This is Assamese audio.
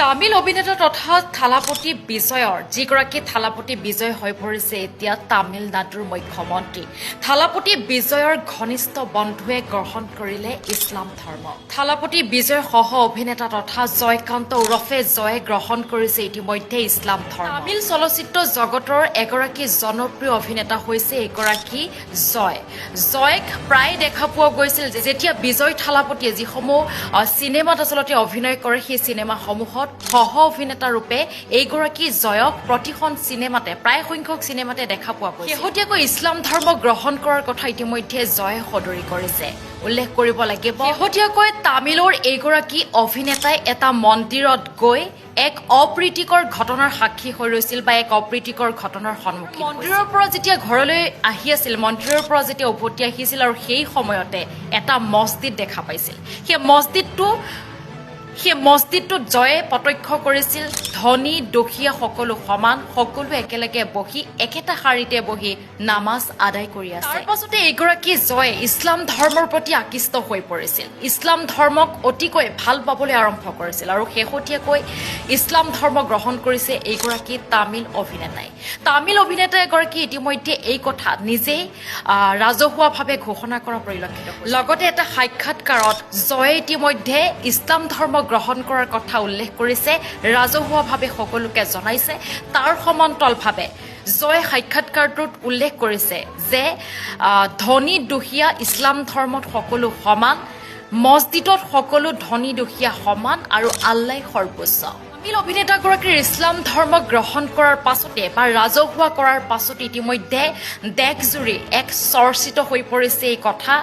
তামিল অভিনেতা তথা থালাপতি বিজয়ৰ যিগৰাকী থালাপতি বিজয় হৈ পৰিছে এতিয়া তামিলনাডুৰ মুখ্যমন্ত্ৰী থালাপতি বিজয়ৰ ঘনিষ্ঠ বন্ধুৱে গ্ৰহণ কৰিলে ইছলাম ধৰ্ম থালাপতি বিজয়ৰ সহ অভিনেতা তথা জয়কান্ত ওৰফে জয়ে গ্ৰহণ কৰিছে ইতিমধ্যে ইছলাম ধৰ্ম তামিল চলচ্চিত্ৰ জগতৰ এগৰাকী জনপ্ৰিয় অভিনেতা হৈছে এগৰাকী জয়ক প্ৰায় দেখা পোৱা গৈছিল যেতিয়া বিজয় থালাপতিয়ে যিসমূহ চিনেমাত আচলতে অভিনয় কৰে সেই চিনেমাসমূহত সহ অভিনেতা ৰূপে এইগৰাকী জয়ক প্ৰতিখন চিনেমাতে প্ৰায় সংখ্যক চিনেমাতে দেখা পোৱা গৈছে শেহতীয়াকৈ ইছলাম ধৰ্ম গ্ৰহণ কৰাৰ কথা ইতিমধ্যে জয়ে সদৰি কৰিছে উল্লেখ কৰিব লাগিব শেহতীয়াকৈ তামিলৰ এইগৰাকী অভিনেতাই এটা মন্দিৰত গৈ এক অপ্ৰীতিকৰ ঘটনাৰ সাক্ষী হৈ ৰৈছিল বা এক অপ্ৰীতিকৰ ঘটনাৰ সন্মুখীন মন্দিৰৰ পৰা যেতিয়া ঘৰলৈ আহি আছিল মন্দিৰৰ পৰা যেতিয়া উভতি আহিছিল আৰু সেই সময়তে এটা মছজিদ দেখা পাইছিল সেই মছজিদটোত জয়ে প্ৰত্যক্ষ কৰিছিল ধনী দুখীয়া সকলো সমান সকলো একেলগে বহি একেটা শাৰীতে বহি নামাজ আদায় কৰি আছে তাৰ পাছতে এইগৰাকী জয়ে ইছলাম ধৰ্মৰ প্ৰতি আকৃষ্ট হৈ পৰিছিল ইছলাম ধৰ্মক অতিকৈ ভাল পাবলৈ আৰম্ভ কৰিছিল আৰু শেহতীয়াকৈ ইছলাম ধৰ্ম গ্ৰহণ কৰিছে এইগৰাকী তামিল অভিনেতা এগৰাকী ইতিমধ্যে এই কথা নিজেই ৰাজহুৱাভাৱে ঘোষণা কৰা পৰিলক্ষিত হৈছে লগতে এটা সাক্ষাৎকাৰত জয়ে ইতিমধ্যে ইছলাম ধৰ্ম গ্ৰহণ কৰাৰ কথা উল্লেখ কৰিছে ৰাজহুৱাভাৱে সকলোকে জনাইছে তাৰ সমান্তৰালভাৱে জয়ে সাক্ষাৎকাৰটোত উল্লেখ কৰিছে যে ধনী দুখীয়া ইছলাম ধৰ্মত সকলো সমান মছজিদত সকলো ধনী দুখীয়া সমান আৰু আল্লাই সৰ্বোচ্চ তামিল অভিনেতাগৰাকীৰ ইছলাম ধৰ্ম গ্ৰহণ কৰাৰ পাছতে বা ৰাজহুৱা কৰাৰ পাছতে ইতিমধ্যে দেশজুৰি এক চৰ্চিত হৈ পৰিছে এই কথা